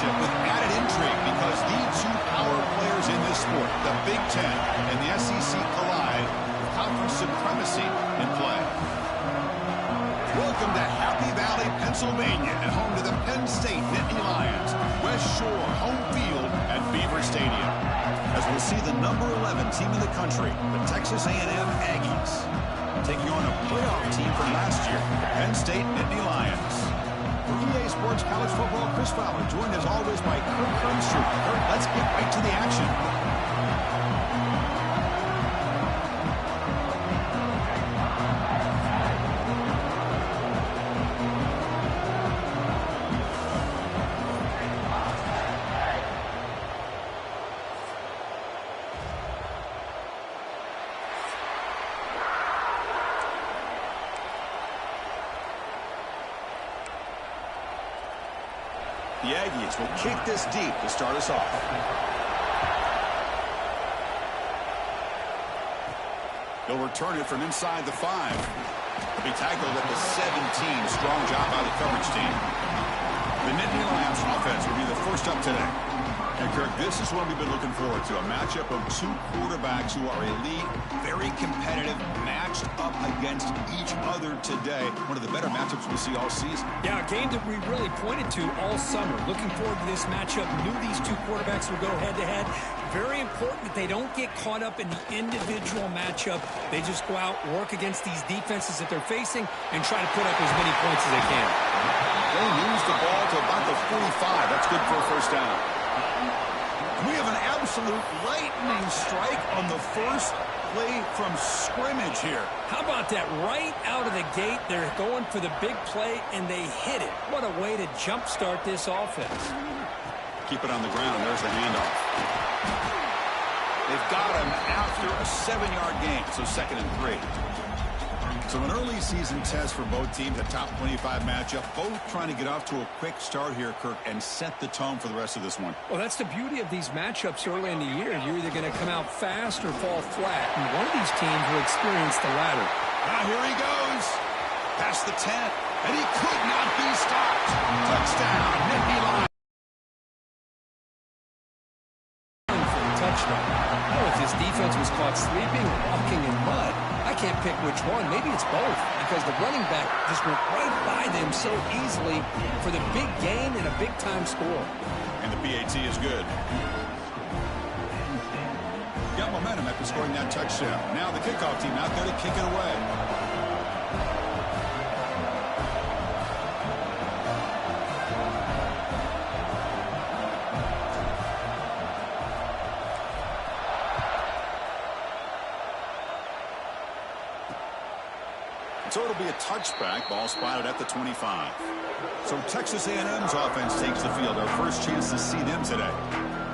matchup with added intrigue because the two power players in this sport, the Big Ten and the SEC, collide with conference supremacy in play. Welcome to Happy Valley, Pennsylvania, and home to the Penn State Nittany Lions. West Shore home field at Beaver Stadium. As we'll see the number 11 team in the country, the Texas A&M Aggies, taking on a playoff team from last year, the Penn State Nittany Lions. For EA Sports College Football, Chris Fowler, joined as always by Kirk Crumpster. Kirk, let's get right to the action. The Aggies will kick this deep to start us off. They'll return it from inside the 5. They'll be tackled at the 17. Strong job by the coverage team. The Nittany Lions offense will be the first up today. And Kirk, this is what we've been looking forward to, a matchup of two quarterbacks who are elite, very competitive, matched up against each other today. One of the better matchups we'll see all season. Yeah, a game that we really pointed to all summer. Looking forward to this matchup. Knew these two quarterbacks would go head-to-head. Very important that they don't get caught up in the individual matchup. They just go out, work against these defenses that they're facing, and try to put up as many points as they can. They lose the ball to about the 45. That's good for a first down. We have an absolute lightning strike on the first play from scrimmage here. How about that? Right out of the gate, they're going for the big play, and they hit it. What a way to jumpstart this offense. Keep it on the ground. There's the handoff. They've got him after a 7-yard gain, so 2nd and 3. So an early season test for both teams, a top 25 matchup. Both trying to get off to a quick start here, Kirk, and set the tone for the rest of this one. Well, that's the beauty of these matchups early in the year. You're either going to come out fast or fall flat, and one of these teams will experience the latter. Now here he goes. Past the 10, and he could not be stopped. Touchdown, Nittany Lions. Touchdown. Oh, if this defense was caught sleeping or walking in mud, I can't pick which one. Maybe it's both, because the running back just went right by them so easily for the big gain and a big-time score. And the PAT is good. Got momentum after scoring that touchdown. Now the kickoff team out there to kick it away. So it'll be a touchback. Ball spotted at the 25. So Texas A&M's offense takes the field. Our first chance to see them today.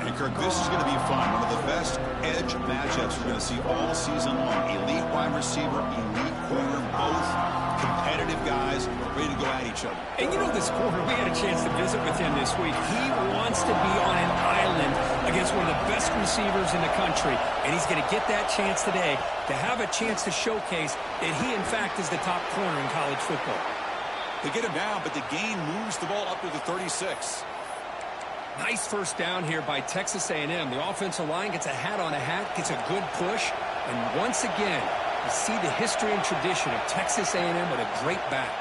And Kirk, this is going to be fun. One of the best edge matchups we're going to see all season long. Elite wide receiver, elite corner, both competitive guys ready to go at each other. And you know this corner, we had a chance to visit with him this week. He wants to be on an island against one of the best receivers in the country. And he's going to get that chance today to have a chance to showcase that he, in fact, is the top corner in college football. They get him down, but the gain moves the ball up to the 36. Nice first down here by Texas A&M. The offensive line gets a hat on a hat, gets a good push. And once again, you see the history and tradition of Texas A&M with a great back.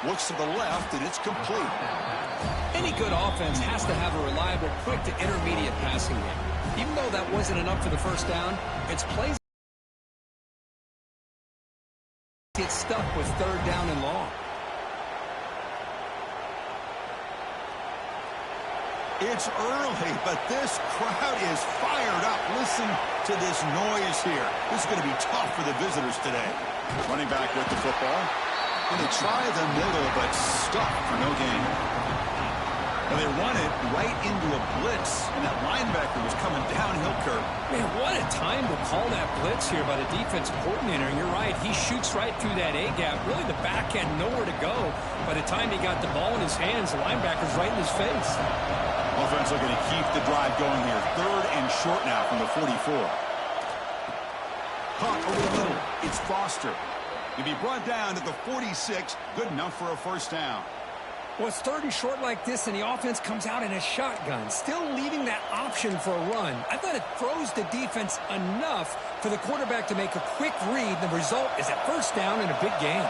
Looks to the left, and it's complete. Any good offense has to have a reliable, quick to intermediate passing game. Even though that wasn't enough for the first down, it's plays get stuck with 3rd down and long. It's early, but this crowd is fired up. Listen to this noise here. This is going to be tough for the visitors today. Running back with the football. And they try the middle, but stuck for no gain. And they run it right into a blitz, and that linebacker was coming downhill, Kirk. Man, what a time to call that blitz here by the defensive coordinator. And you're right, he shoots right through that A-gap. Really, the back had nowhere to go. By the time he got the ball in his hands, the linebacker's right in his face. Offense looking to keep the drive going here. 3rd and short now from the 44. Caught over the middle. It's Foster. He'll be brought down to the 46. Good enough for a first down. Well, it's third and short like this, and the offense comes out in a shotgun, still leaving that option for a run. I thought it throws the defense enough for the quarterback to make a quick read. The result is a first down and a big gain.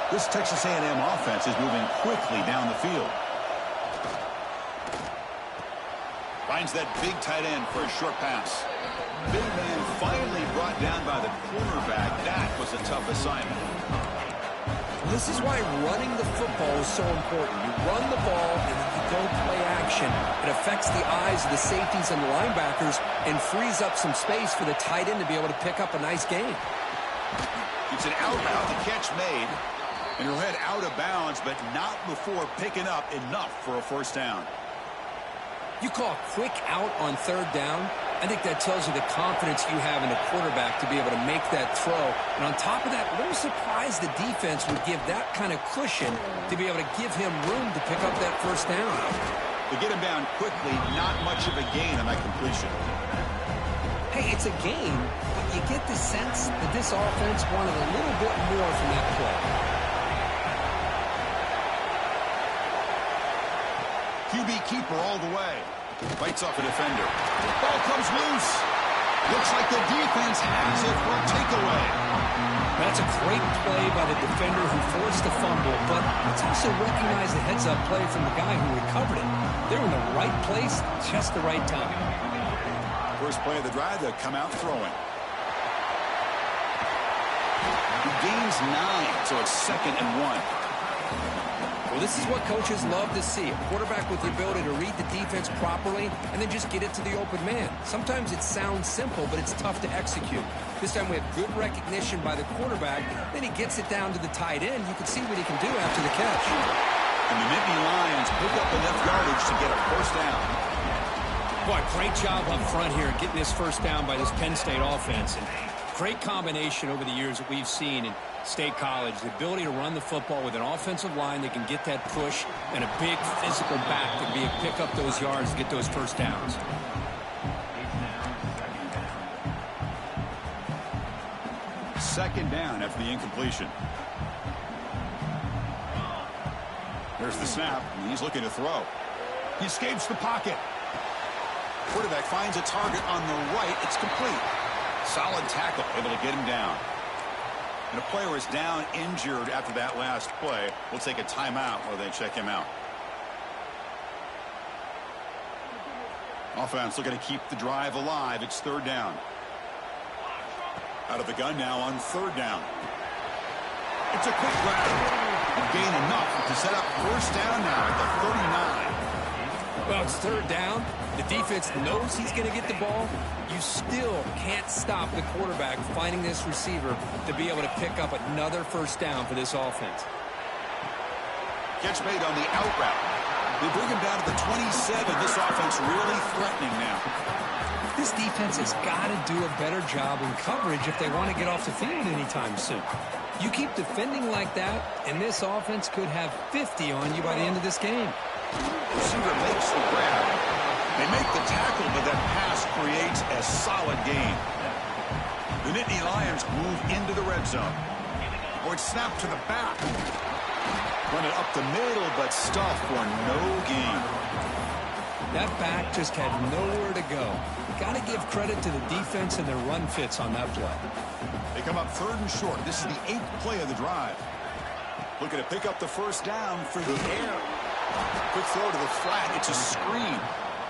This Texas A&M offense is moving quickly down the field. Finds that big tight end for a short pass. Big man finally brought down by the cornerback. That was a tough assignment. This is why running the football is so important. You run the ball and then you go play action. It affects the eyes of the safeties and the linebackers and frees up some space for the tight end to be able to pick up a nice gain. It's an out route. The catch made. And he'll head out of bounds, but not before picking up enough for a first down. You call a quick out on third down. I think that tells you the confidence you have in a quarterback to be able to make that throw. And on top of that, a little surprised the defense would give that kind of cushion to be able to give him room to pick up that first down. To get him down quickly, not much of a gain on that completion. Hey, it's a gain, but you get the sense that this offense wanted a little bit more from that play. QB keeper all the way. Bites off a defender. Ball comes loose. Looks like the defense has it for a takeaway. That's a great play by the defender who forced the fumble, but let's also recognize the heads-up play from the guy who recovered it. They're in the right place, just the right time. First play of the drive, they'll come out throwing. He gains 9, so it's 2nd and 1. Well, this is what coaches love to see. A quarterback with the ability to read the defense properly and then just get it to the open man. Sometimes it sounds simple, but it's tough to execute. This time we have good recognition by the quarterback. Then he gets it down to the tight end. You can see what he can do after the catch. And the Nittany Lions pick up enough yardage to get a first down. Boy, great job up front here getting this first down by this Penn State offense. And great combination over the years that we've seen in State College. The ability to run the football with an offensive line that can get that push and a big physical back to be able to pick up those yards and get those first downs. Second down after the incompletion. There's the snap, and he's looking to throw. He escapes the pocket. Quarterback finds a target on the right. It's complete. Solid tackle, able to get him down. And a player is down injured after that last play. We'll take a timeout while they check him out. Offense looking to keep the drive alive. It's third down. Out of the gun now on third down. It's a quick grab. And gain enough to set up first down now at the 39. Well, it's third down. The defense knows he's going to get the ball. You still can't stop the quarterback finding this receiver to be able to pick up another first down for this offense. Catch made on the out route. They bring him down to the 27. This offense really threatening now. This defense has got to do a better job in coverage if they want to get off the field anytime soon. You keep defending like that, and this offense could have 50 on you by the end of this game. Receiver makes the grab. They make the tackle, but that pass creates a solid gain. The Nittany Lions move into the red zone. Or it's snapped to the back. Run it up the middle, but stuffed for no gain. That back just had nowhere to go. Got to give credit to the defense and their run fits on that play. They come up third and short. This is the 8th play of the drive. Looking to pick up the first down for the air. Quick throw to the flat. It's a screen.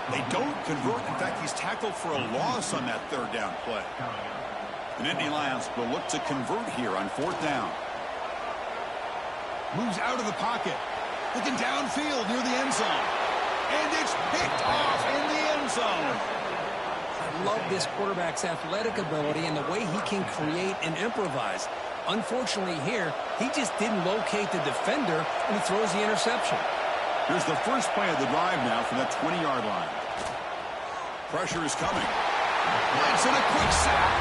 They don't convert. In fact, he's tackled for a loss on that third down play. The Nittany Lions will look to convert here on fourth down. Moves out of the pocket. Looking downfield near the end zone. And it's picked off in the end zone. I love this quarterback's athletic ability and the way he can create and improvise. Unfortunately here, he just didn't locate the defender and he throws the interception. Here's the first play of the drive now from that 20-yard line. Pressure is coming. It's in a quick sack.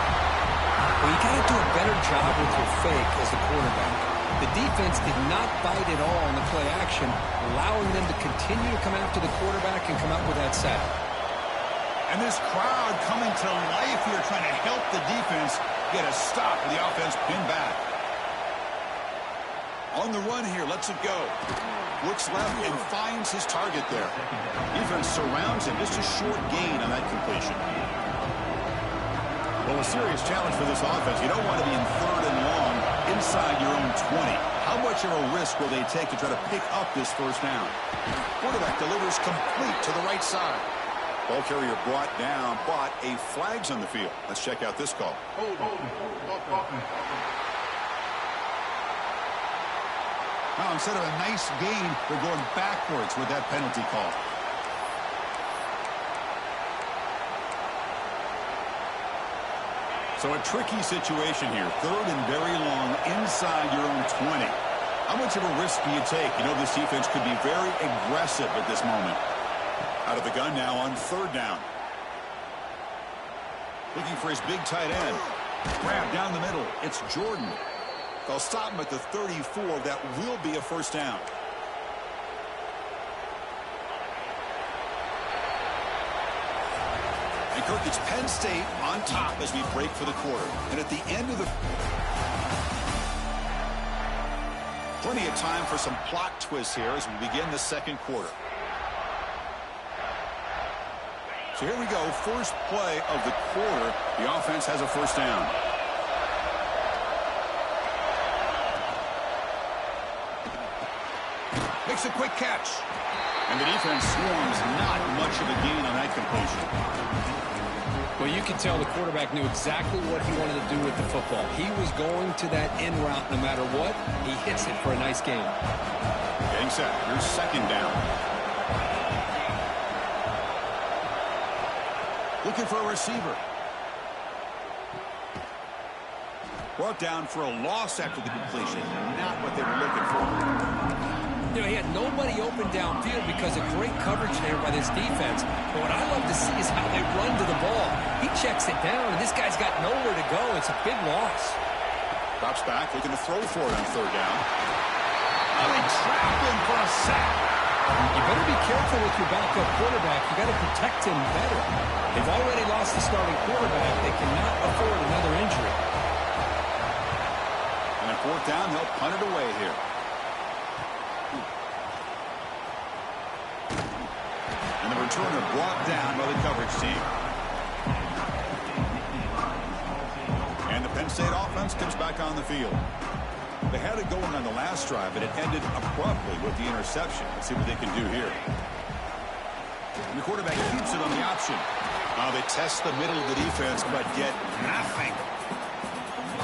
Well, you got to do a better job with your fake as the quarterback. The defense did not bite at all on the play action, allowing them to continue to come after the quarterback and come out with that sack. And this crowd coming to life here, trying to help the defense get a stop with the offense pinned back. On the run here, lets it go. Looks left and finds his target there. Defense surrounds him. Just a short gain on that completion. Well, a serious challenge for this offense. You don't want to be in 3rd and long inside your own 20. How much of a risk will they take to try to pick up this first down? Quarterback delivers complete to the right side. Ball carrier brought down, but a flag's on the field. Let's check out this call. Now, instead of a nice gain, they're going backwards with that penalty call. So a tricky situation here. 3rd and very long inside your own 20. How much of a risk do you take? You know this defense could be very aggressive at this moment. Out of the gun now on 3rd down. Looking for his big tight end. Grab down the middle. It's Jordan. They'll stop him at the 34. That will be a first down. And Kirk, it's Penn State on top as we break for the quarter. And at the end of the... Plenty of time for some plot twists here as we begin the second quarter. So here we go. First play of the quarter. The offense has a first down. Makes a quick catch. And the defense swarms. Not much of a gain on that completion. Well, you can tell the quarterback knew exactly what he wanted to do with the football. He was going to that end route no matter what. He hits it for a nice gain. Getting set. Here's second down. Looking for a receiver. Brought down for a loss after the completion. Not what they were looking for. You know, he had nobody open downfield because of great coverage there by this defense. But what I love to see is how they run to the ball. He checks it down, and this guy's got nowhere to go. It's a big loss. Drops back, looking to throw for it on 3rd down. Oh, they trap him for a sack. You better be careful with your backup quarterback. You got to protect him better. They've already lost the starting quarterback. They cannot afford another injury. And on 4th down, they'll punt it away here. And the returner brought down by the coverage team. And the Penn State offense comes back on the field. They had it going on the last drive, but it ended abruptly with the interception. Let's see what they can do here. And the quarterback keeps it on the option. Now they test the middle of the defense, but get nothing.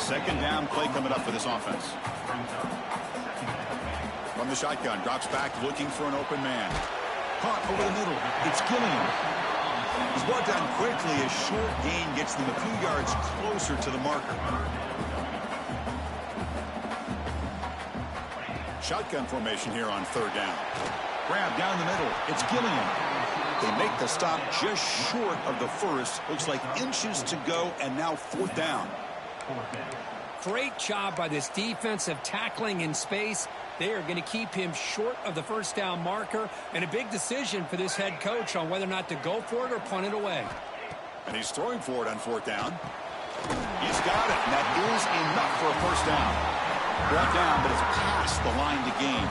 Second down play coming up for this offense. From the shotgun, drops back looking for an open man. Caught over the middle. It's Gilliam. He's brought down quickly. A short gain gets them a few yards closer to the marker. Shotgun formation here on 3rd down. Grab down the middle. It's Gilliam. They make the stop just short of the first. Looks like inches to go, and now 4th down. Great job by this defense of tackling in space. They are going to keep him short of the first down marker, and a big decision for this head coach on whether or not to go for it or punt it away. And he's throwing for it on 4th down. He's got it, and that is enough for a first down. Brought down, but it's past the line to gain.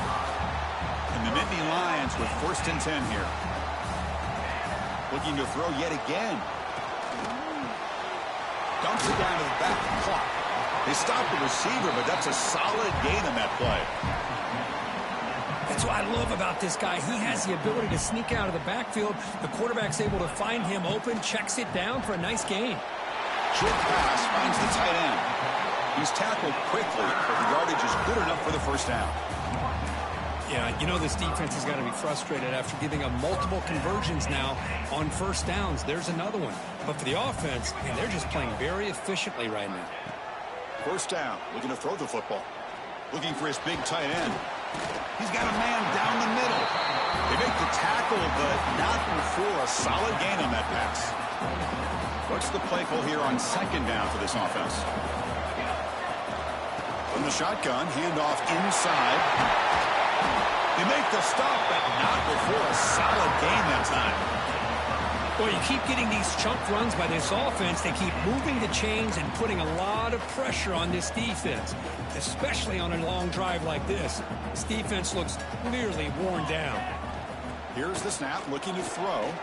And the Nittany Lions with 1st and 10 here. Looking to throw yet again. Dumps it down to the back. Clock. They stopped the receiver, but that's a solid gain on that play. That's what I love about this guy. He has the ability to sneak out of the backfield. The quarterback's able to find him open, checks it down for a nice gain. Short pass finds the tight end. He's tackled quickly, but the yardage is good enough for the first down. Yeah, you know this defense has got to be frustrated after giving up multiple conversions now on first downs. There's another one. But for the offense, man, they're just playing very efficiently right now. First down, looking to throw the football. Looking for his big tight end. He's got a man down the middle. They make the tackle, but not before a solid gain on that pass. What's the play call here on 2nd down for this offense? From the shotgun, handoff inside. They make the stop, but not before a solid gain that time. Well, you keep getting these chunk runs by this offense. They keep moving the chains and putting a lot of pressure on this defense, especially on a long drive like this. This defense looks clearly worn down. Here's the snap, looking to throw.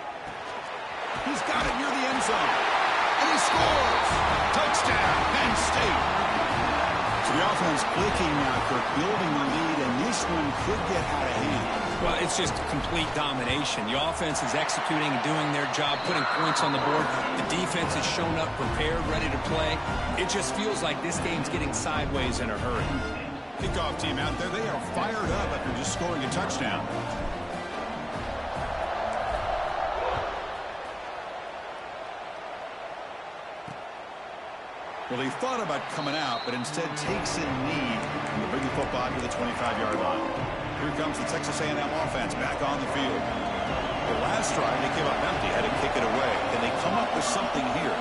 He's got it near the end zone. And he scores! Touchdown, Penn State! So the offense clicking now, Kirk, building the lead, and this one could get out of hand. Well, it's just complete domination. The offense is executing and doing their job, putting points on the board. The defense has shown up, prepared, ready to play. It just feels like this game's getting sideways in a hurry. Kickoff team out there, they are fired up after just scoring a touchdown. Well, he thought about coming out, but instead takes a knee and will bring the football to the 25-yard line. Here comes the Texas A&M offense back on the field. The last drive, they came up empty, had to kick it away. Can they come up with something here?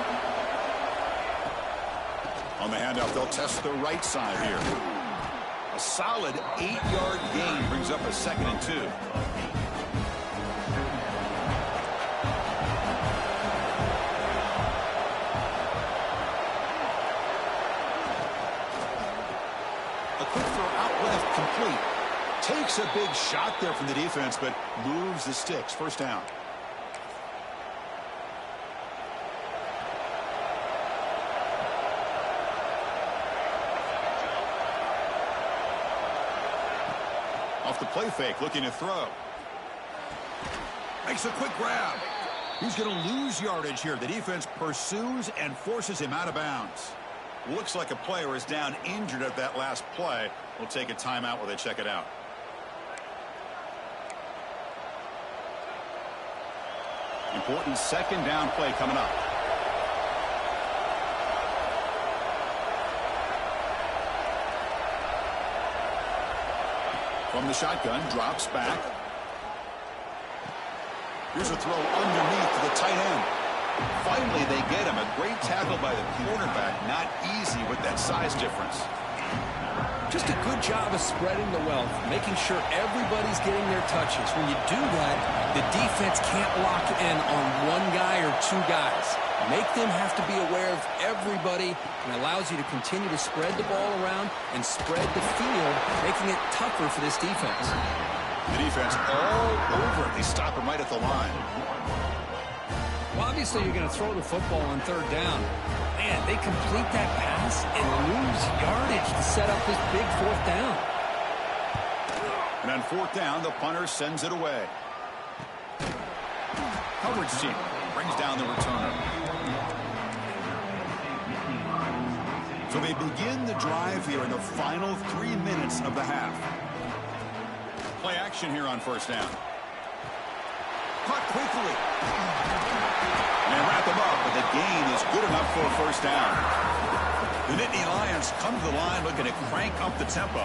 On the handoff, they'll test the right side here. A solid 8-yard gain brings up a 2nd and 2. Complete. Takes a big shot there from the defense, but moves the sticks. First down. Off the play fake, looking to throw. Makes a quick grab. He's going to lose yardage here. The defense pursues and forces him out of bounds. Looks like a player is down injured at that last play. We'll take a timeout while they check it out. Important 2nd down play coming up. From the shotgun, drops back. Here's a throw underneath to the tight end. Finally, they get him. A great tackle by the cornerback. Not easy with that size difference. Just a good job of spreading the wealth, making sure everybody's getting their touches. When you do that, the defense can't lock in on one guy or two guys. Make them have to be aware of everybody, and allows you to continue to spread the ball around and spread the field, making it tougher for this defense. The defense all over. They stop him right at the line. Well, obviously, you're going to throw the football on 3rd down. Man, they complete that pass and lose yardage to set up this big 4th down. And on 4th down, the punter sends it away. Coverage team brings down the returner. So they begin the drive here in the final 3 minutes of the half. Play action here on 1st down. Caught quickly. And wrap him up, but the gain is good enough for a 1st down. The Nittany Lions come to the line looking to crank up the tempo.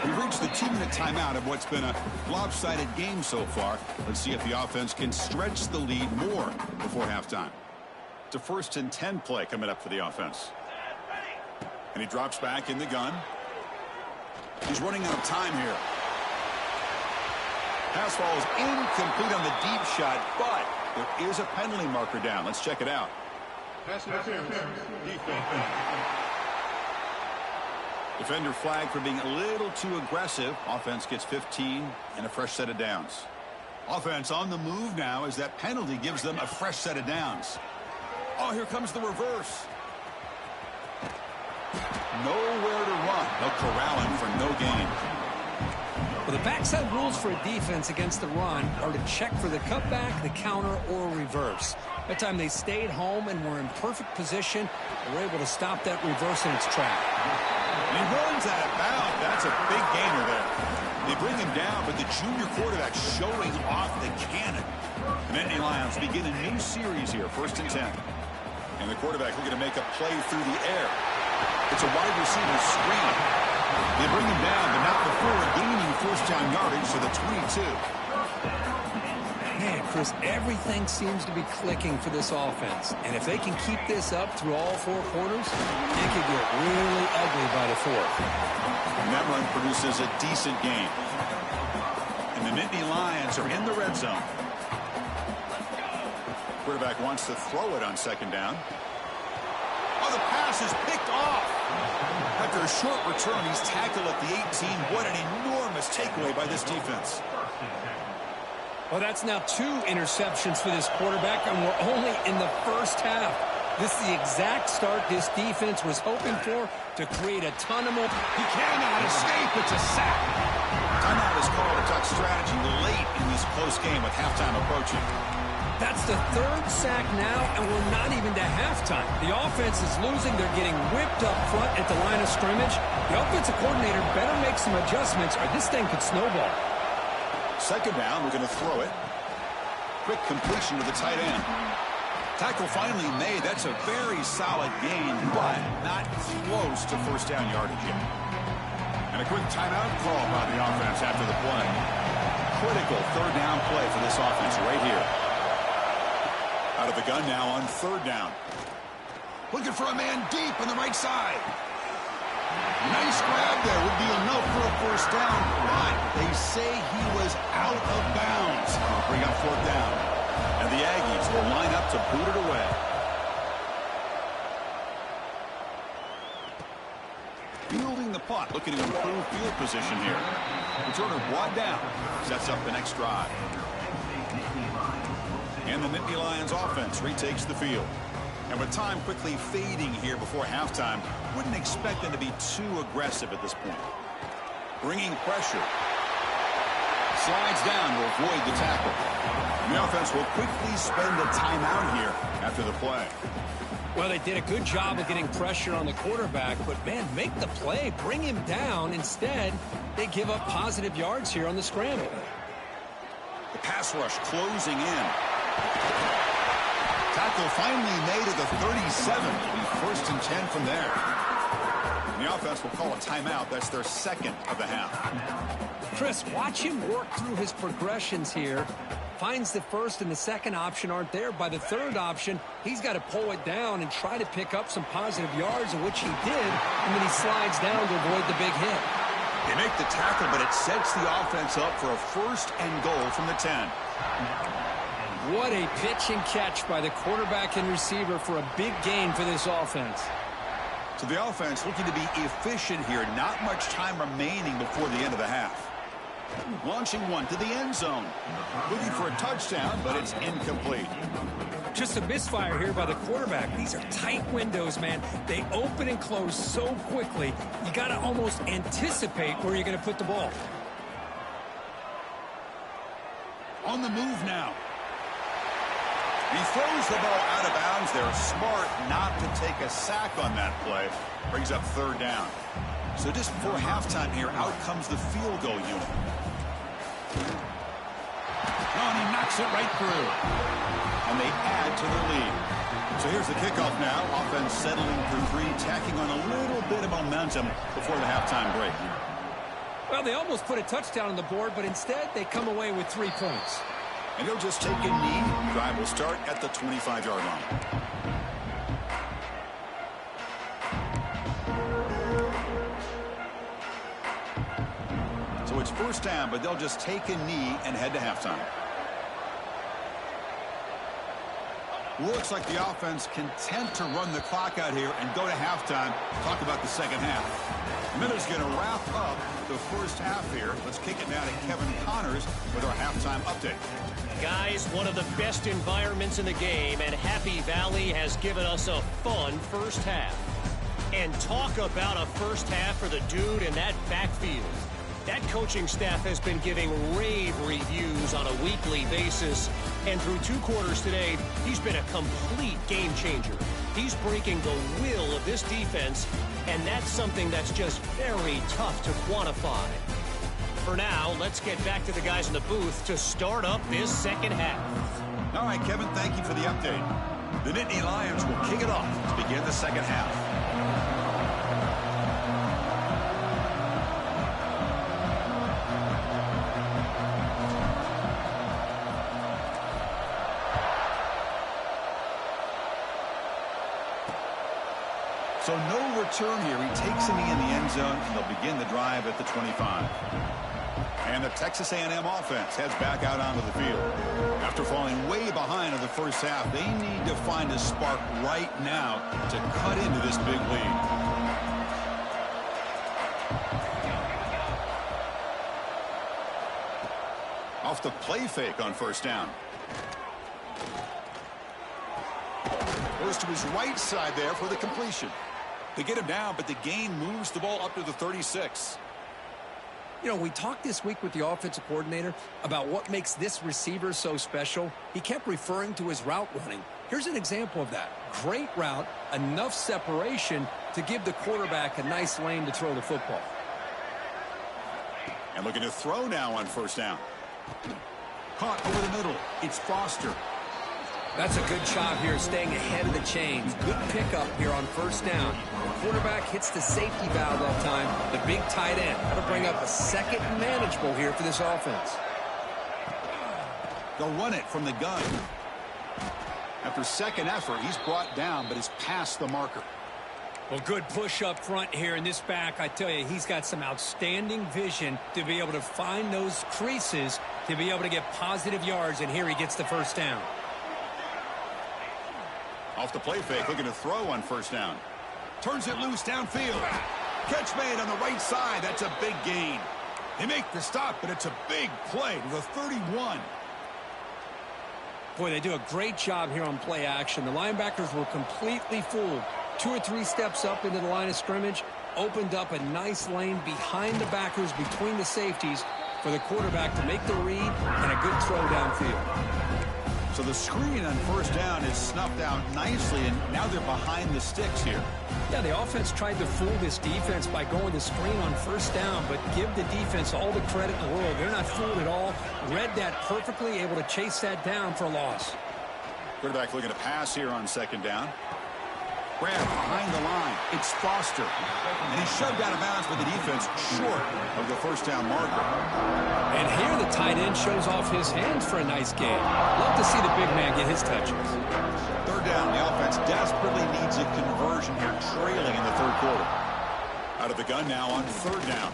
We've reached the 2-minute timeout of what's been a lopsided game so far. Let's see if the offense can stretch the lead more before halftime. It's a 1st and 10 play coming up for the offense. And he drops back in the gun. He's running out of time here. Pass falls incomplete on the deep shot, but there is a penalty marker down. Let's check it out. Defender flag for being a little too aggressive. Offense gets 15 and a fresh set of downs. Offense on the move now as that penalty gives them a fresh set of downs. Oh, here comes the reverse. Nowhere to run. They'll corral him for no gain. Well, the backside rules for a defense against the run are to check for the cutback, the counter, or reverse. That time they stayed home and were in perfect position. They were able to stop that reverse in its track. And he runs out of bounds. That's a big gainer there. They bring him down, but the junior quarterback showing off the cannon. The Nittany Lions begin a new series here, 1st and 10. And the quarterback looking to make a play through the air. It's a wide receiver screen. They bring him down, but not before gaining 1st down yardage to the 22. Man, Chris, everything seems to be clicking for this offense. And if they can keep this up through all 4 quarters, it could get really ugly by the 4th. And that run produces a decent gain. And the Nittany Lions are in the red zone. Quarterback wants to throw it on second down. Oh, the pass is picked off. After a short return, he's tackled at the 18. What an enormous takeaway by this defense. Well, that's now 2 interceptions for this quarterback, and we're only in the first half. This is the exact start this defense was hoping for to create a ton of momentum. He cannot escape. It's a sack. Timeout is called to touch strategy late in this close game with halftime approaching. That's the 3rd sack now, and we're not even to halftime. The offense is losing. They're getting whipped up front at the line of scrimmage. The offensive coordinator better make some adjustments, or this thing could snowball. Second down, we're going to throw it. Quick completion to the tight end. Tackle finally made. That's a very solid gain, but not close to first down yardage yet. And a quick timeout call by the offense after the play. Critical third down play for this offense right here. Out of the gun now on third down. Looking for a man deep on the right side. Nice grab there. Would be enough for a first down, but they say he was out of bounds. Bring up fourth down. And the Aggies will line up to boot it away. Fielding the punt, looking to improve field position here. Returner brought down. Sets up the next drive. And the Nittany Lions offense retakes the field. And with time quickly fading here before halftime, wouldn't expect them to be too aggressive at this point. Bringing pressure. Slides down to avoid the tackle. The offense will quickly spend a timeout here after the play. Well, they did a good job of getting pressure on the quarterback, but, man, make the play. Bring him down. Instead, they give up positive yards here on the scramble. The pass rush closing in. Tackle finally made at the 37. It'll be 1st and 10 from there. And the offense will call a timeout. That's their 2nd of the half. Chris, watch him work through his progressions here. Finds the 1st and the 2nd option aren't there. By the 3rd option, he's got to pull it down and try to pick up some positive yards, which he did, and then he slides down to avoid the big hit. They make the tackle, but it sets the offense up for a 1st and goal from the 10. What a pitch and catch by the quarterback and receiver for a big gain for this offense. So the offense looking to be efficient here. Not much time remaining before the end of the half. Launching one to the end zone. Looking for a touchdown, but it's incomplete. Just a misfire here by the quarterback. These are tight windows, man. They open and close so quickly. You got to almost anticipate where you're going to put the ball. On the move now. He throws the ball out of bounds. They're smart not to take a sack on that play. Brings up 3rd down. So just before halftime here, out comes the field goal unit. And he knocks it right through. And they add to the lead. So here's the kickoff now. Offense settling for 3, tacking on a little bit of momentum before the halftime break. Well, they almost put a touchdown on the board, but instead they come away with 3 points. And he'll just take a knee. Drive will start at the 25-yard line. So it's 1st down, but they'll just take a knee and head to halftime. Looks like the offense content to run the clock out here and go to halftime. Talk about the 2nd half. Miller's going to wrap up the 1st half here. Let's kick it now to Kevin Connors with our halftime update. Guys, one of the best environments in the game, and Happy Valley has given us a fun 1st half. And talk about a 1st half for the dude in that backfield. That coaching staff has been giving rave reviews on a weekly basis. And through 2 quarters today, he's been a complete game changer. He's breaking the will of this defense, and that's something that's just very tough to quantify. For now, let's get back to the guys in the booth to start up this 2nd half. All right, Kevin, thank you for the update. The Nittany Lions will kick it off to begin the 2nd half. So no return here. He takes a knee in the end zone, and they'll begin the drive at the 25. And the Texas A&M offense heads back out onto the field. After falling way behind in the first half, they need to find a spark right now to cut into this big lead. Off the play fake on first down. Goes to his right side there for the completion. They get him down, but the gain moves the ball up to the 36. You know, we talked this week with the offensive coordinator about what makes this receiver so special. He kept referring to his route running. Here's an example of that. Great route, enough separation to give the quarterback a nice lane to throw the football. And looking to throw now on first down. Caught over the middle. It's Foster. That's a good job here, staying ahead of the chains. Good pickup here on first down. The quarterback hits the safety valve that time. The big tight end. That'll bring up a second and manageable here for this offense. They'll run it from the gun. After second effort, he's brought down, but is past the marker. Well, good push up front here in this back. I tell you, he's got some outstanding vision to be able to find those creases, to be able to get positive yards, and here he gets the first down. Off the play fake, looking to throw on first down. Turns it loose downfield. Catch made on the right side. That's a big gain. They make the stop, but it's a big play to the 31. Boy, they do a great job here on play action. The linebackers were completely fooled. 2 or 3 steps up into the line of scrimmage, opened up a nice lane behind the backers, between the safeties, for the quarterback to make the read and a good throw downfield. So the screen on first down is snuffed out nicely, and now they're behind the sticks here. Yeah, the offense tried to fool this defense by going to screen on first down, but give the defense all the credit in the world. They're not fooled at all. Read that perfectly, able to chase that down for a loss. Quarterback looking to pass here on second down. Grab behind the line. It's Foster. And he's shoved out of bounds with the defense short of the first down marker. And here the tight end shows off his hands for a nice gain. Love to see the big man get his touches. Third down. The offense desperately needs a conversion here, trailing in the third quarter. Out of the gun now on third down.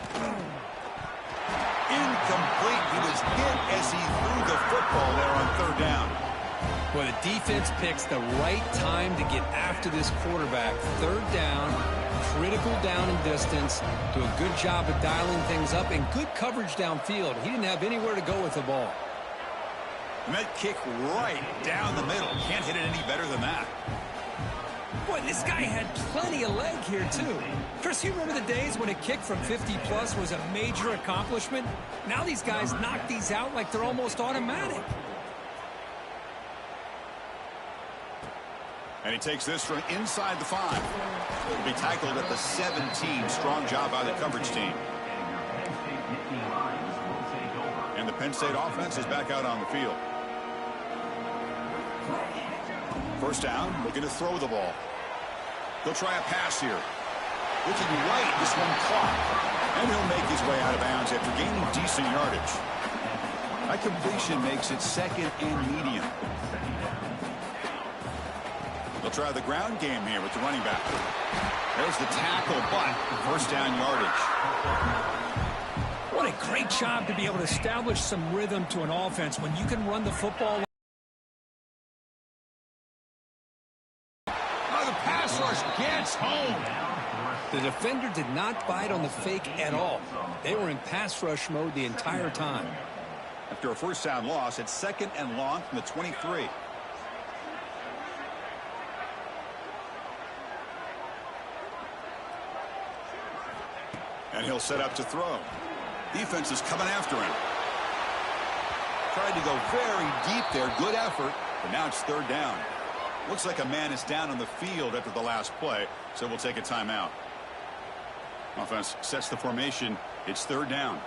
Incomplete. He was hit as he threw the football there on third down. Well, the defense picks the right time to get after this quarterback. Third down, critical down and distance. Do a good job of dialing things up, and good coverage downfield. He didn't have anywhere to go with the ball. And that kick right down the middle. Can't hit it any better than that. Boy, this guy had plenty of leg here, too. Chris, you remember the days when a kick from 50-plus was a major accomplishment? Now these guys knock these out like they're almost automatic. And he takes this from inside the 5. He'll be tackled at the 17. Strong job by the coverage team. And the Penn State offense is back out on the field. First down, looking to throw the ball. He'll try a pass here. Looking right, this one caught. And he'll make his way out of bounds after gaining decent yardage. That completion makes it second and medium. They'll try the ground game here with the running back. There's the tackle, but first down yardage. What a great job to be able to establish some rhythm to an offense when you can run the football. Oh, the pass rush gets home. The defender did not bite on the fake at all. They were in pass rush mode the entire time. After a first down loss, it's second and long from the 23. And he'll set up to throw. Defense is coming after him. Tried to go very deep there. Good effort. But now it's third down. Looks like a man is down on the field after the last play, so we'll take a timeout. Offense sets the formation. It's third down.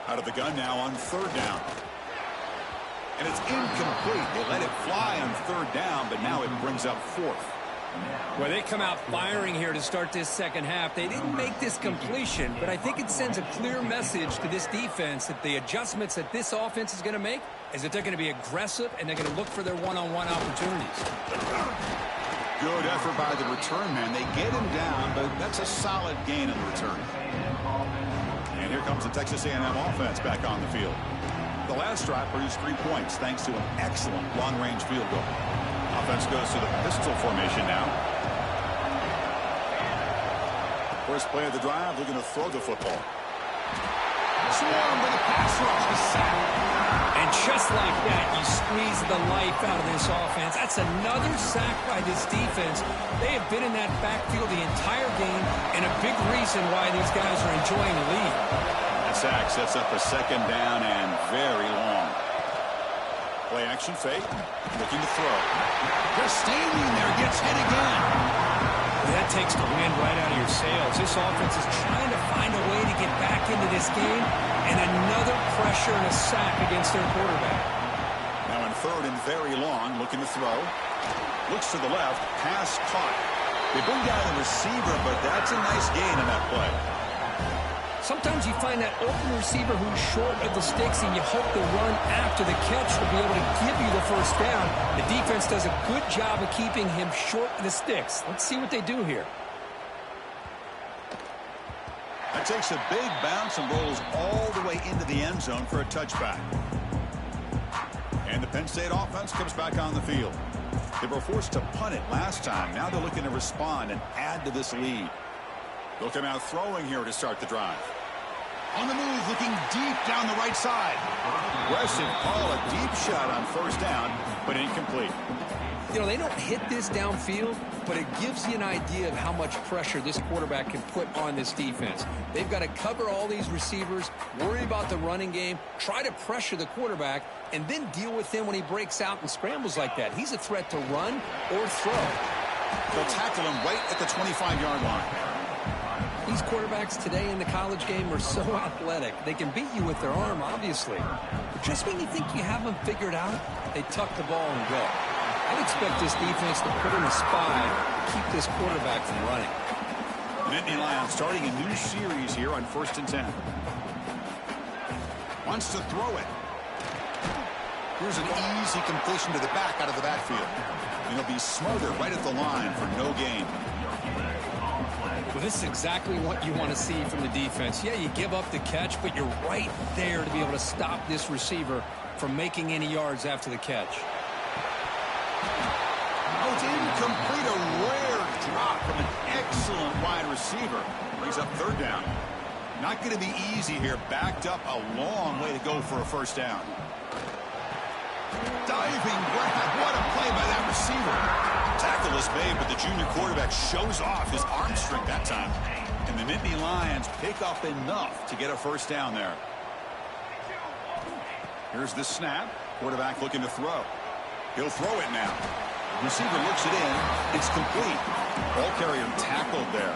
Out of the gun now on third down. And it's incomplete. They let it fly on third down, but now it brings up fourth. Well, they come out firing here to start this second half. They didn't make this completion, but I think it sends a clear message to this defense that the adjustments that this offense is going to make is that they're going to be aggressive and they're going to look for their one-on-one opportunities. Good effort by the return man. They get him down, but that's a solid gain in the return. And here comes the Texas A&M offense back on the field. The last drive produced 3 points thanks to an excellent long-range field goal. Offense goes to the pistol formation now. First play of the drive, looking to throw the football. Swarm with a pass rush, a sack. And just like that, you squeeze the life out of this offense. That's another sack by this defense. They have been in that backfield the entire game, and a big reason why these guys are enjoying the lead. That sack sets up a second down and very long. Play action fake, looking to throw. Just standing there, gets hit again. That takes the wind right out of your sails. This offense is trying to find a way to get back into this game, and another pressure and a sack against their quarterback. Now in third and very long, looking to throw. Looks to the left, pass caught. They bring down the receiver, but that's a nice gain in that play. Sometimes you find that open receiver who's short of the sticks, and you hope the run after the catch will be able to give you the first down. The defense does a good job of keeping him short of the sticks. Let's see what they do here. That takes a big bounce and rolls all the way into the end zone for a touchback. And the Penn State offense comes back on the field. They were forced to punt it last time. Now they're looking to respond and add to this lead. They'll come out throwing here to start the drive. On the move, looking deep down the right side. Aggressive call, a deep shot on first down, but incomplete. You know, they don't hit this downfield, but it gives you an idea of how much pressure this quarterback can put on this defense. They've got to cover all these receivers, worry about the running game, try to pressure the quarterback, and then deal with him when he breaks out and scrambles like that. He's a threat to run or throw. They'll tackle him right at the 25-yard line. These quarterbacks today in the college game are so athletic. They can beat you with their arm, obviously. But just when you think you have them figured out, they tuck the ball and go. I'd expect this defense to put in a spy, keep this quarterback from running. Nittany Lions starting a new series here on 1st and 10. Wants to throw it. Here's an easy completion to the back out of the backfield. And he'll be smothered right at the line for no gain. Well, this is exactly what you want to see from the defense. Yeah, you give up the catch, but you're right there to be able to stop this receiver from making any yards after the catch. Oh, it's incomplete. A rare drop from an excellent wide receiver. Brings up third down. Not going to be easy here. Backed up a long way to go for a first down. Diving grab. What a play by that receiver. Tackle is made, but the junior quarterback shows off his arm strength that time. And the Nittany Lions pick up enough to get a first down there. Here's the snap. Quarterback looking to throw. He'll throw it now. Receiver looks it in. It's complete. Ball carrier tackled there.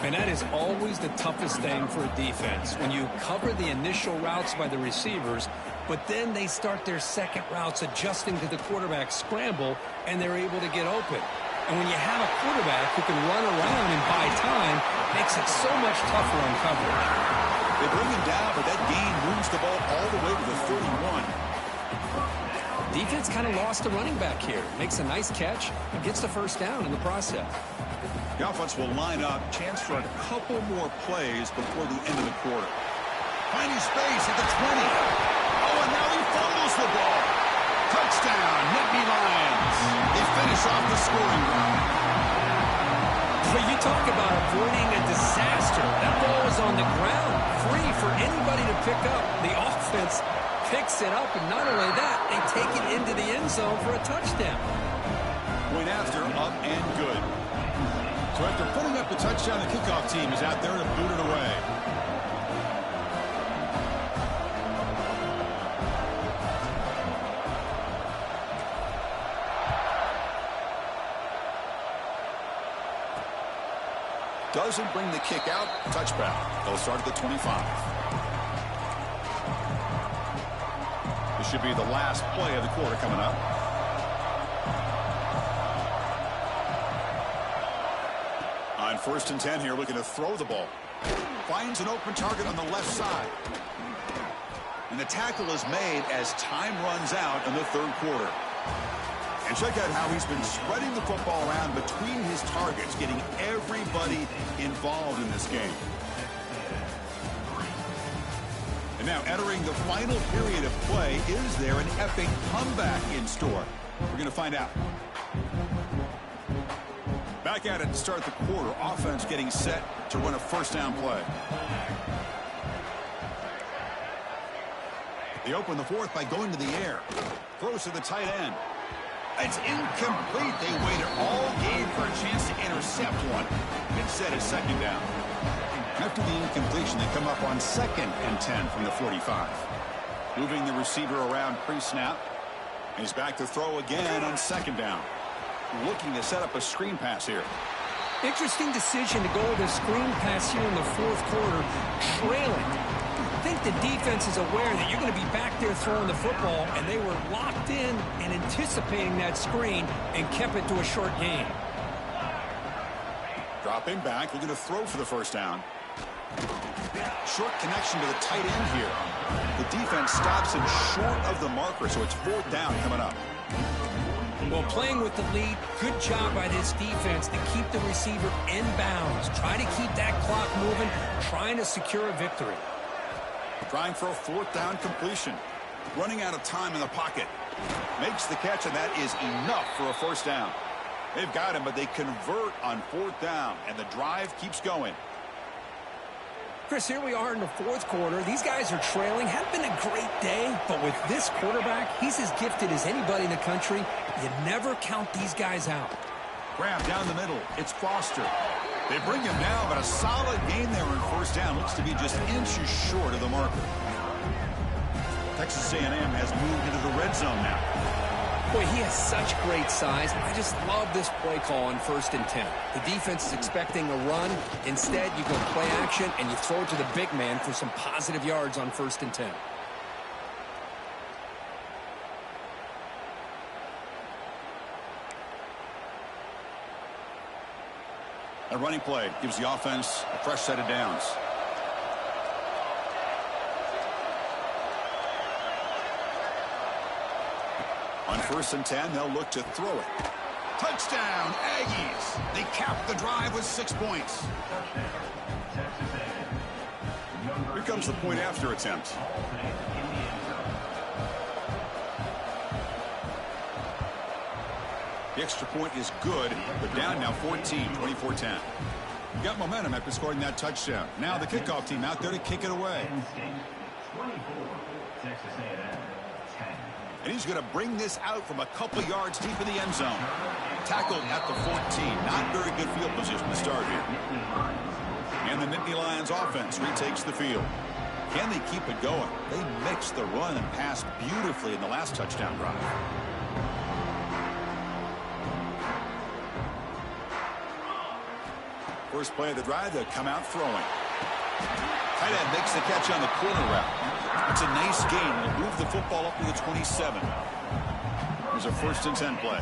And that is always the toughest thing for a defense. When you cover the initial routes by the receivers, but then they start their second routes adjusting to the quarterback scramble, and they're able to get open. And when you have a quarterback who can run around and buy time, it makes it so much tougher on coverage. They bring him down, but that gain moves the ball all the way to the 31. Defense kind of lost a running back here. Makes a nice catch and gets the first down in the process. The offense will line up. Chance for a couple more plays before the end of the quarter. Finding space at the 20. Oh, and now he fumbles the ball. Touchdown, Nittany Lions. They finish off the scoring drive. Well, you talk about avoiding a disaster. That ball was on the ground, free for anybody to pick up. The offense picks it up, and not only that, they take it into the end zone for a touchdown. Went after, up and good. So after putting up the touchdown, the kickoff team is out there to boot it away. Doesn't bring the kick out. Touchback. They'll start at the 25. This should be the last play of the quarter coming up. On 1st and 10 here, looking to throw the ball. Finds an open target on the left side. And the tackle is made as time runs out in the third quarter. And check out how he's been spreading the football around between his targets, getting everybody involved in this game. And now entering the final period of play, is there an epic comeback in store? We're going to find out. Back at it to start the quarter. Offense getting set to run a first down play. They open the fourth by going to the air. Throws to the tight end. It's incomplete. They waited all game for a chance to intercept one. Instead, it's second down. After the incompletion, they come up on 2nd and 10 from the 45. Moving the receiver around pre-snap. He's back to throw again on 2nd down. Looking to set up a screen pass here. Interesting decision to go with a screen pass here in the fourth quarter, trailing. I think the defense is aware that you're going to be back there throwing the football, and they were locked in and anticipating that screen and kept it to a short gain. Dropping back, looking to throw for the first down. Short connection to the tight end here. The defense stops him short of the marker, so it's 4th down coming up. Well, playing with the lead, good job by this defense to keep the receiver in bounds. Try to keep that clock moving, trying to secure a victory. Trying for a 4th down completion. Running out of time in the pocket. Makes the catch, and that is enough for a first down. They've got him, but they convert on 4th down, and the drive keeps going. Chris, here we are in the fourth quarter. These guys are trailing. Hadn't been a great day, but with this quarterback, he's as gifted as anybody in the country. You never count these guys out. Grab down the middle. It's Foster. They bring him down, but a solid gain there in first down. Looks to be just inches short of the marker. Texas A&M has moved into the red zone now. Boy, he has such great size. I just love this play call on 1st and 10. The defense is expecting a run. Instead, you go play action, and you throw it to the big man for some positive yards on 1st and 10. A running play gives the offense a fresh set of downs. On 1st and 10, they'll look to throw it. Touchdown, Aggies. They cap the drive with 6 points. Here comes the point after attempt. The extra point is good, but down now 14, 24-10. Got momentum after scoring that touchdown. Now the kickoff team out there to kick it away. And he's going to bring this out from a couple yards deep in the end zone. Tackled at the 14. Not very good field position to start here. And the Nittany Lions offense retakes the field. Can they keep it going? They mixed the run and pass beautifully in the last touchdown drive. First play of the drive, they'll come out throwing. Tight end makes the catch on the corner route. It's a nice gain. They'll move the football up to the 27. There's a 1st and 10 play.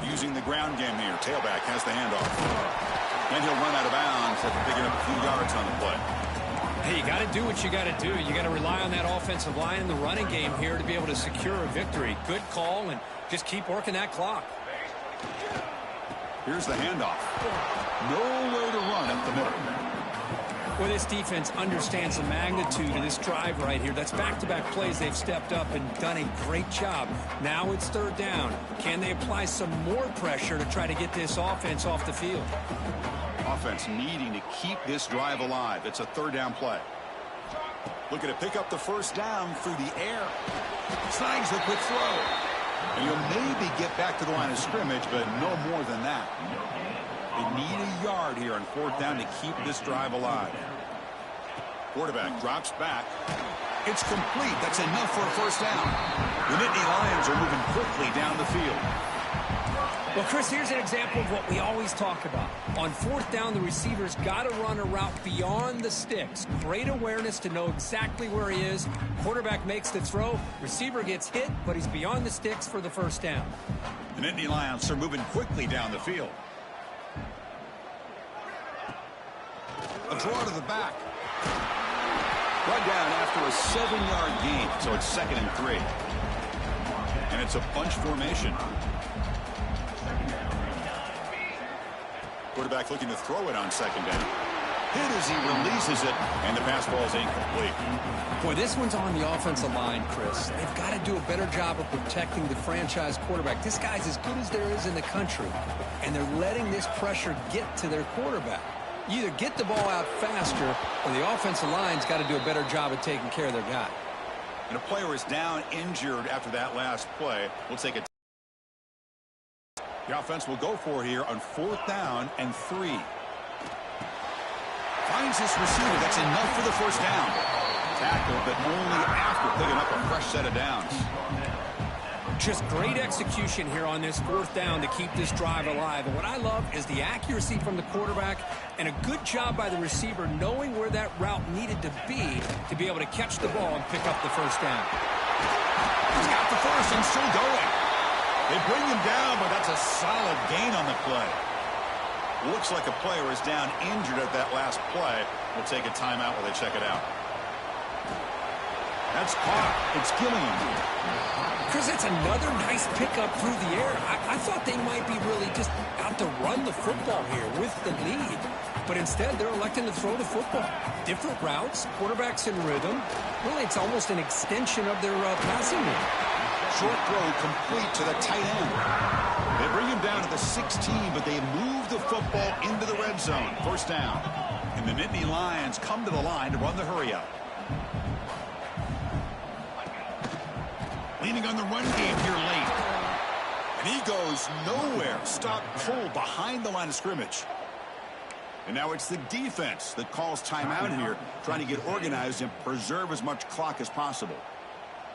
Using the ground game here. Tailback has the handoff. And he'll run out of bounds after picking up a few yards on the play. Hey, you got to do what you got to do. You got to rely on that offensive line in the running game here to be able to secure a victory. Good call, and just keep working that clock. Here's the handoff. Nowhere to run up the middle. Well, this defense understands the magnitude of this drive right here. That's back-to-back plays. They've stepped up and done a great job. Now it's 3rd down. Can they apply some more pressure to try to get this offense off the field? Offense needing to keep this drive alive. It's a 3rd down play. Looking to pick up the first down through the air. Snags the quick throw. And he'll maybe get back to the line of scrimmage, but no more than that. They need a yard here on 4th down to keep this drive alive. Quarterback drops back. It's complete. That's enough for a first down. The Nittany Lions are moving quickly down the field. Well, Chris, here's an example of what we always talk about. On 4th down, the receiver's got to run a route beyond the sticks. Great awareness to know exactly where he is. Quarterback makes the throw. Receiver gets hit, but he's beyond the sticks for the first down. The Nittany Lions are moving quickly down the field. A draw to the back. Run down after a 7-yard gain, so it's 2nd and 3. And it's a bunch formation. Quarterback looking to throw it on 2nd down. hit as he releases it, and the pass ball is incomplete. Boy, this one's on the offensive line, Chris. They've got to do a better job of protecting the franchise quarterback. This guy's as good as there is in the country, and they're letting this pressure get to their quarterback. You either get the ball out faster, or the offensive line's got to do a better job of taking care of their guy. And a player is down injured after that last play. We'll take it. The offense will go for here on 4th down and 3. Finds this receiver. That's enough for the first down. Tackle, but only after picking up a fresh set of downs. Just great execution here on this 4th down to keep this drive alive. And what I love is the accuracy from the quarterback and a good job by the receiver knowing where that route needed to be able to catch the ball and pick up the first down. He's got the first and still going. They bring him down, but that's a solid gain on the play. Looks like a player is down injured at that last play. We'll take a timeout while they check it out. That's caught. It's Gilliam. Chris, that's another nice pickup through the air. I thought they might be really just out to run the football here with the lead. But instead, they're electing to throw the football. Different routes, quarterbacks in rhythm. Really, it's almost an extension of their passing game. Short throw complete to the tight end. They bring him down to the 16, but they move the football into the red zone. First down. And the Nittany Lions come to the line to run the hurry-up. Leaning on the run game here late. And he goes nowhere. Stop pull behind the line of scrimmage. And now it's the defense that calls timeout here, trying to get organized and preserve as much clock as possible.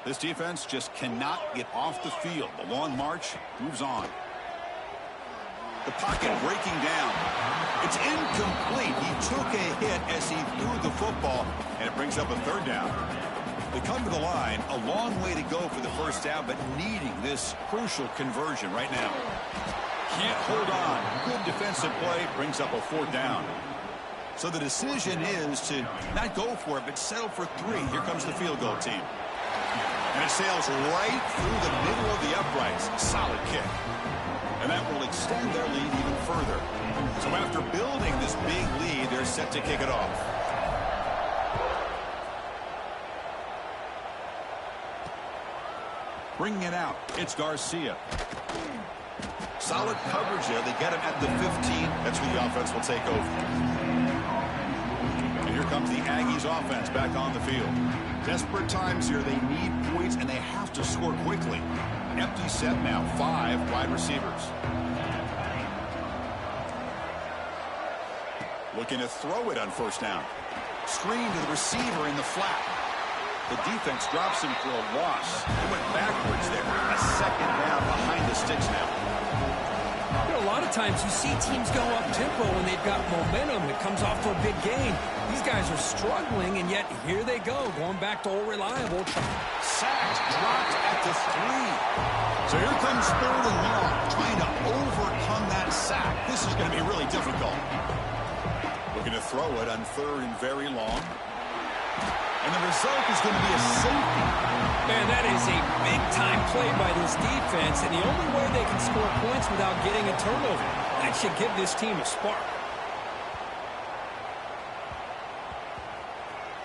This defense just cannot get off the field. The long march moves on. The pocket breaking down. It's incomplete. He took a hit as he threw the football, and it brings up a 3rd down. They come to the line, a long way to go for the first down, but needing this crucial conversion right now. Can't hold on. Good defensive play brings up a 4th down. So the decision is to not go for it, but settle for 3. Here comes the field goal team. And it sails right through the middle of the uprights. Solid kick. And that will extend their lead even further. So after building this big lead, they're set to kick it off. Bringing it out, it's Garcia. Solid coverage there. They get him at the 15. That's where the offense will take over. And here comes the Aggies offense back on the field. Desperate times here. They need points, and they have to score quickly. Empty set now. 5 wide receivers. Looking to throw it on first down. Screen to the receiver in the flat. The defense drops him for a loss. They went backwards there. A 2nd down behind the sticks now. You know, a lot of times you see teams go up-tempo when they've got momentum. It comes off for a big gain. These guys are struggling, and yet here they go, going back to old reliable. Sacked, dropped at the 3. So here comes 3rd and long, trying to overcome that sack. This is going to be really difficult. Looking to throw it on 3rd and very long. And the result is going to be a safety. Man, that is a big-time play by this defense, and the only way they can score points without getting a turnover. That should give this team a spark.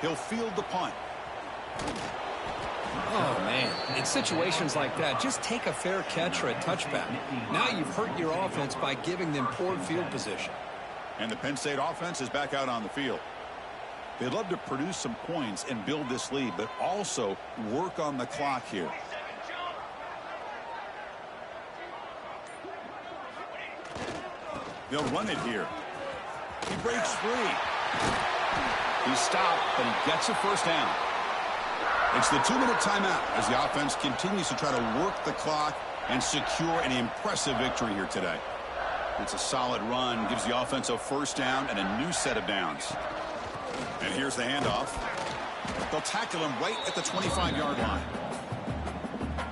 He'll field the punt. Oh, man. In situations like that, just take a fair catch or a touchback. Now you've hurt your offense by giving them poor field position. And the Penn State offense is back out on the field. They'd love to produce some points and build this lead, but also work on the clock here. They'll run it here. He breaks free. He's stopped, but he gets a first down. It's the 2-minute timeout as the offense continues to try to work the clock and secure an impressive victory here today. It's a solid run, gives the offense a first down and a new set of downs. And here's the handoff. They'll tackle him right at the 25-yard line.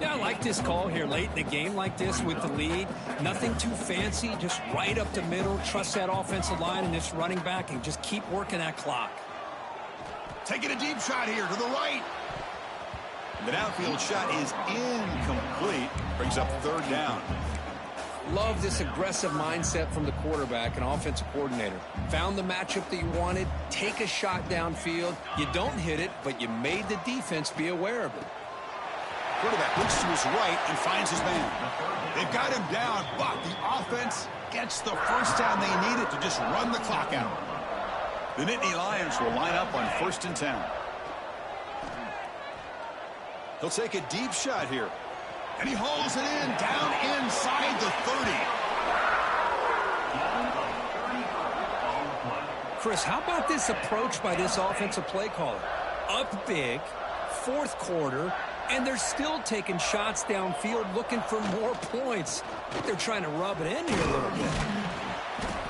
Yeah, I like this call here late in the game like this with the lead. Nothing too fancy, just right up the middle. Trust that offensive line and this running back and just keep working that clock. Taking a deep shot here to the right. The downfield shot is incomplete. Brings up 3rd down. Love this aggressive mindset from the quarterback and offensive coordinator. Found the matchup that you wanted, take a shot downfield. You don't hit it, but you made the defense be aware of it. Quarterback looks to his right and finds his man. They've got him down, but the offense gets the first down they needed to just run the clock out. The Nittany Lions will line up on 1st and 10. He'll take a deep shot here. And he hauls it in, down inside the 30. Chris, how about this approach by this offensive play caller? Up big, 4th quarter, and they're still taking shots downfield looking for more points. I think they're trying to rub it in here a little bit.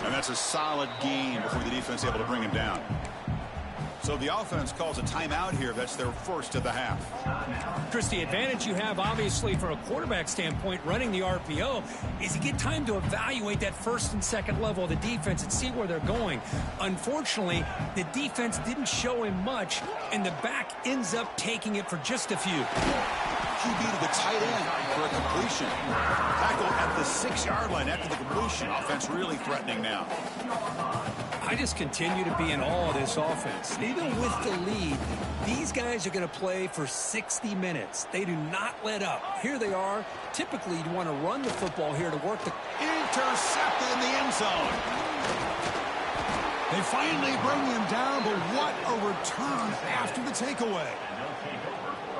And that's a solid gain before the defense is able to bring him down. So the offense calls a timeout here. That's their first of the half. Chris, the advantage you have, obviously, from a quarterback standpoint, running the RPO, is you get time to evaluate that 1st and 2nd level of the defense and see where they're going. Unfortunately, the defense didn't show him much, and the back ends up taking it for just a few. QB to the tight end for a completion. Tackle at the 6-yard line after the completion. Offense really threatening now. I just continue to be in awe of this offense. Even with the lead, these guys are going to play for 60 minutes. They do not let up. Here they are. Typically, you want to run the football here to work the... Intercepted in the end zone. They finally bring him down, but what a return after the takeaway.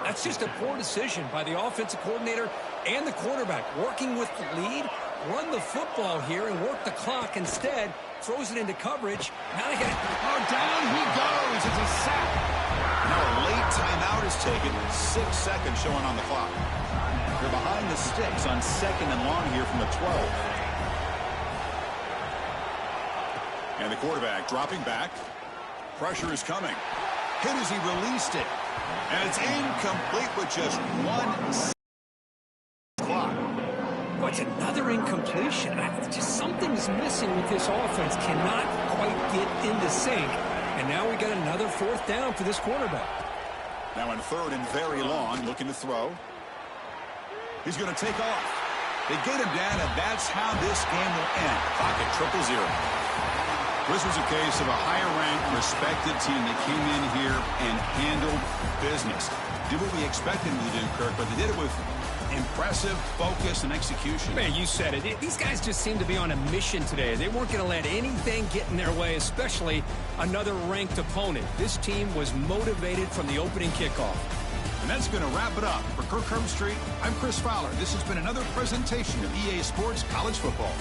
That's just a poor decision by the offensive coordinator and the quarterback. Working with the lead, run the football here and work the clock. Instead, throws it into coverage. Now they got it. Oh, down he goes. It's a sack. Now a late timeout is taken. 6 seconds showing on the clock. They're behind the sticks on 2nd and long here from the 12. And the quarterback dropping back. Pressure is coming. Hit as he released it. And it's incomplete with just 1 clock. It's another incompletion. Just something's missing with this offense. Cannot quite get into sync. And now we got another 4th down for this quarterback. Now in 3rd and very long, looking to throw. He's going to take off. They get him down, and that's how this game will end. Clock at 0-0. This was a case of a higher-ranked, respected team that came in here and handled business. Did what we expected them to do, Kirk, but they did it with impressive focus and execution. Man, you said it. These guys just seem to be on a mission today. They weren't going to let anything get in their way, especially another ranked opponent. This team was motivated from the opening kickoff. And that's going to wrap it up. For Kirk Herbstreit, I'm Chris Fowler. This has been another presentation of EA Sports College Football.